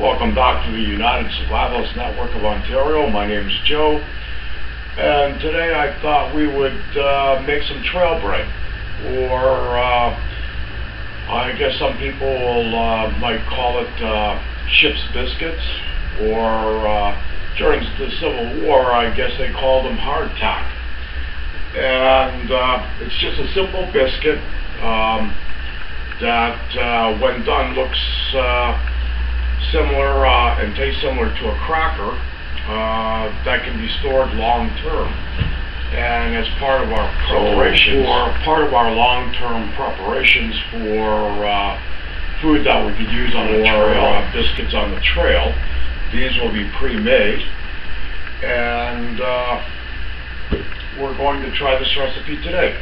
Welcome back to the United Survivalist Network of Ontario. My name is Joe, and today I thought we would make some trail bread, or I guess some people might call it ship's biscuits, or during the Civil War I guess they called them hardtack. And it's just a simple biscuit that when done looks similar and tastes similar to a cracker that can be stored long term. And as part of our preparations, long-term preparations for food that we could use on the trail, biscuits on the trail, these will be pre-made, and we're going to try this recipe today.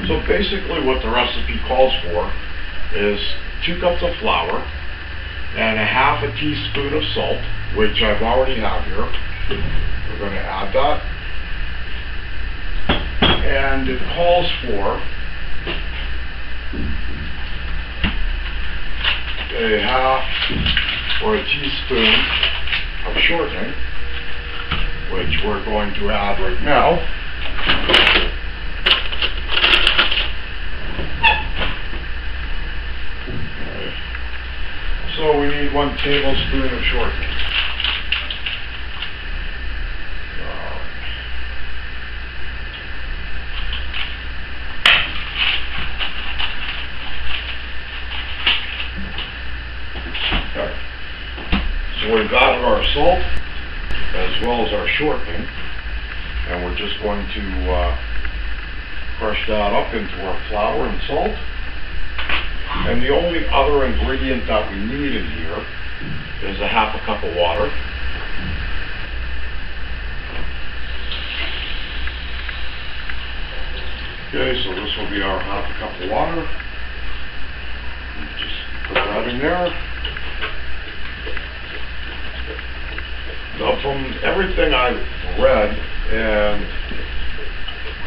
So basically what the recipe calls for is 2 cups of flour and a half a teaspoon of salt, which I've already have here. We're going to add that. And it calls for a half or a teaspoon of shortening, which we're going to add right now. So we need 1 tablespoon of shortening. Okay. So we've got our salt as well as our shortening, and we're just going to crush that up into our flour and salt. And the only other ingredient that we need in here is a half a cup of water. Okay, so this will be our half a cup of water. Just put that in there. Now, from everything I've read and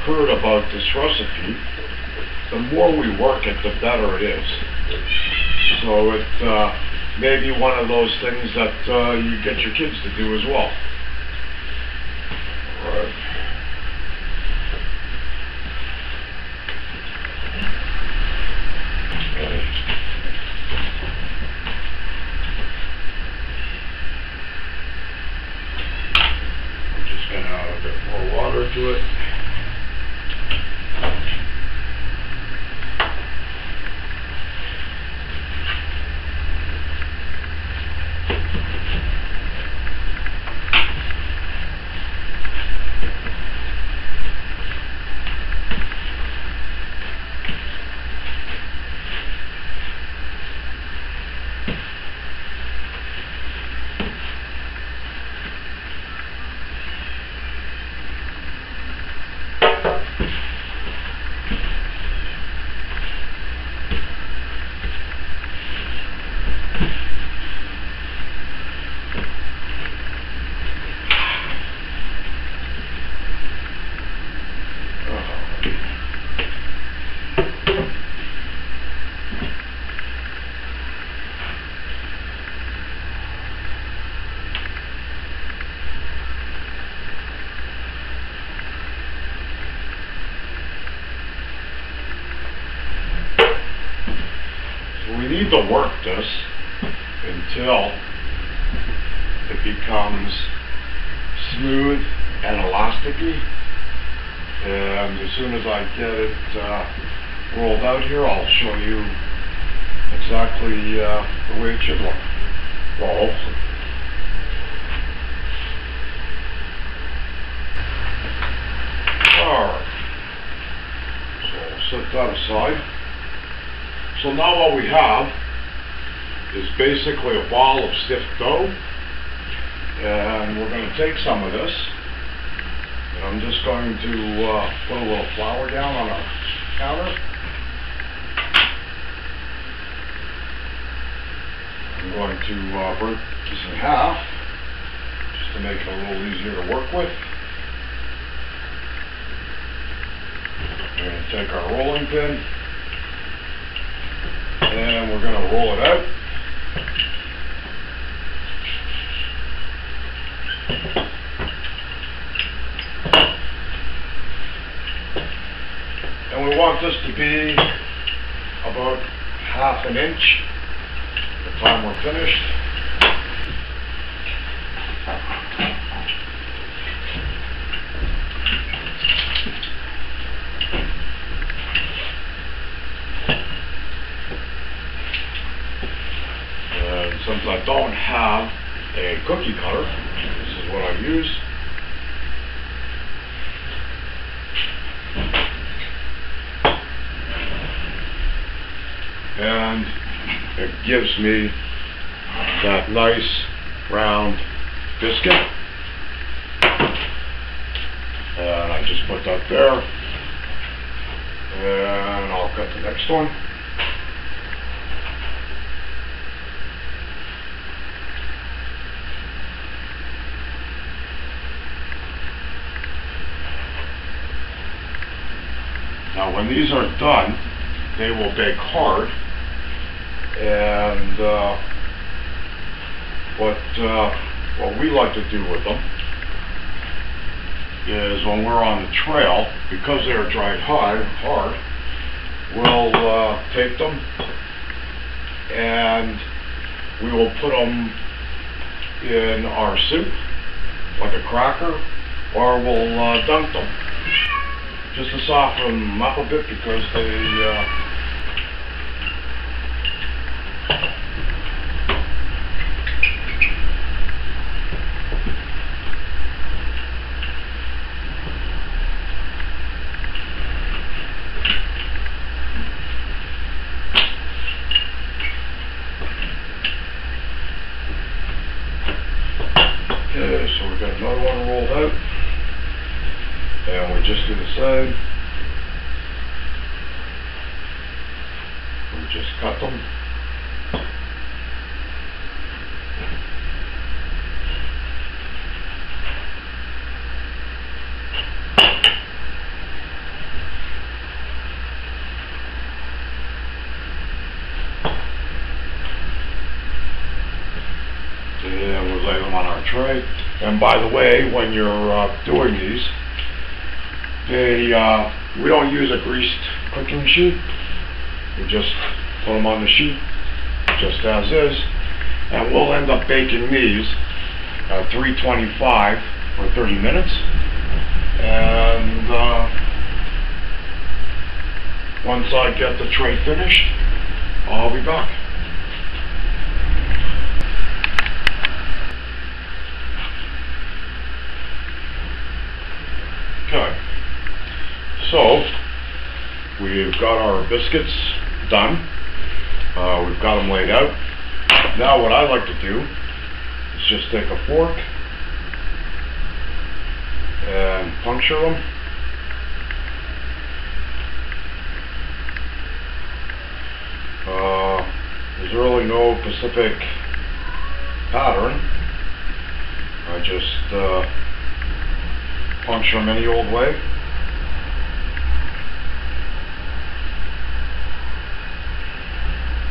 heard about this recipe, the more we work it, the better it is. So it may be one of those things that you get your kids to do as well. All right. Okay. I'm just going to add a bit more water to it. We need to work this until it becomes smooth and elasticy, and as soon as I get it rolled out here, I'll show you exactly the way it should look. Well, hopefully. Alright, so I'll set that aside. So now what we have is basically a ball of stiff dough, and we're going to take some of this, and I'm just going to put a little flour down on our counter. I'm going to break this in half, just to make it a little easier to work with. We're going to take our rolling pin, and we're going to roll it out. to be about ½ an inch by the time we're finished. And since I don't have a cookie cutter, this is what I use. And it gives me that nice round biscuit. And I just put that there. And I'll cut the next one. Now when these are done, they will bake hard, and what we like to do with them is when we're on the trail, because they're dried hard, we'll take them and we will put them in our soup like a cracker, or we'll dunk them just to soften them up a bit, because they okay, so we've got another one rolled out, and we just do the same. We just cut them. And we'll lay them on our tray. And by the way, when you're doing these, we don't use a greased cooking sheet. We just put them on the sheet just as is, and we'll end up baking these at 325 for 30 minutes. And once I get the tray finished, I'll be back. Okay, so we've got our biscuits done. We've got them laid out. Now what I like to do is just take a fork and puncture them. There's really no specific pattern. I just puncture them any old way.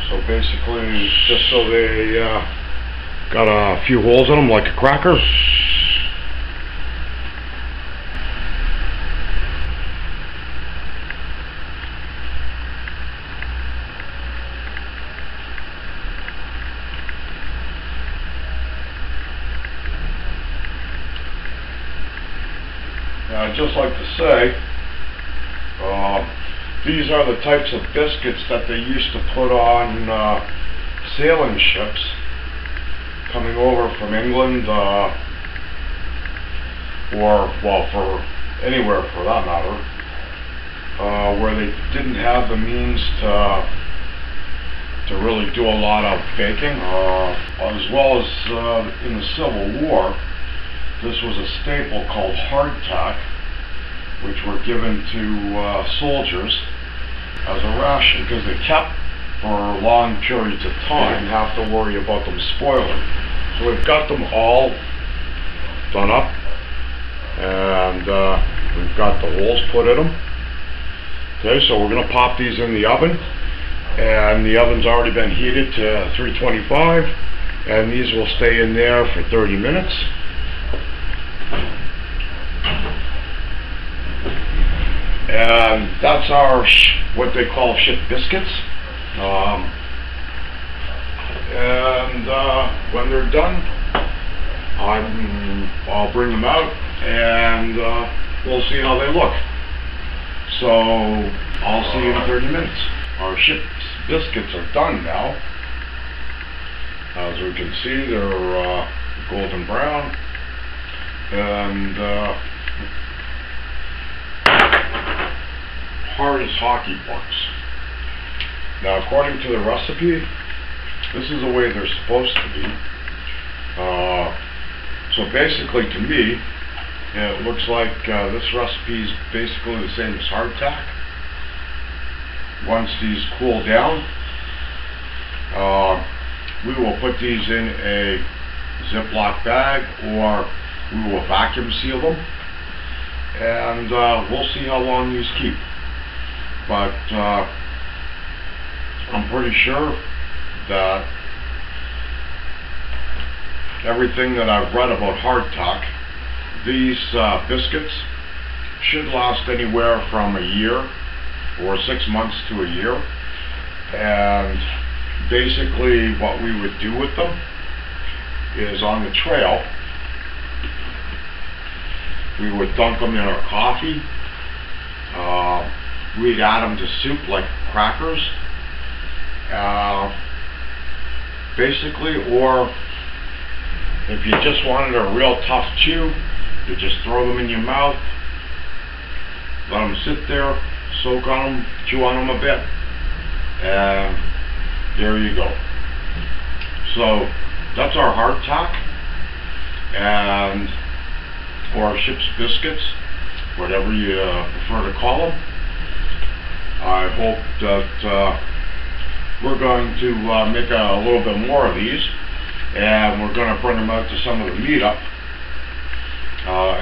So basically, just so they got a few holes in them like a cracker. Now, I'd just like to say, these are the types of biscuits that they used to put on sailing ships coming over from England, or, well, for anywhere for that matter, where they didn't have the means to really do a lot of baking, as well as in the Civil War. This was a staple called hardtack, which were given to soldiers as a ration, because they kept for long periods of time and have to worry about them spoiling. So we've got them all done up, and we've got the holes put in them. Okay, so we're going to pop these in the oven, and the oven's already been heated to 325, and these will stay in there for 30 minutes. And that's our what they call ship biscuits. And when they're done, I'll bring them out and we'll see how they look. So I'll see you in 30 minutes. Our ship's biscuits are done now. As we can see, they're golden brown and hard as hockey pucks. Now, according to the recipe, this is the way they're supposed to be. So basically, to me, it looks like this recipe is basically the same as hardtack. Once these cool down, we will put these in a Ziploc bag, or we will vacuum seal them, and we'll see how long these keep. But I'm pretty sure that everything that I've read about hardtack, these biscuits should last anywhere from a year or 6 months to a year. And basically what we would do with them is, on the trail, we would dunk them in our coffee. We'd add them to soup like crackers, basically. Or if you just wanted a real tough chew, you just throw them in your mouth, let them sit there, soak on them, chew on them a bit, and there you go. So that's our hardtack, and or ship's biscuits, whatever you prefer to call them. I hope that we're going to make a little bit more of these, and we're going to bring them out to some of the meetup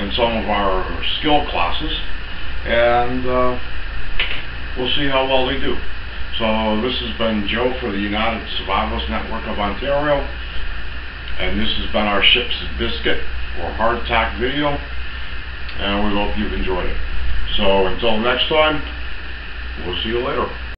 in some of our skill classes, and we'll see how well they do. So this has been Joe for the United Survivalists Network of Ontario, and this has been our ship's biscuit or hardtack video, and we hope you've enjoyed it. So until next time, we'll see you later.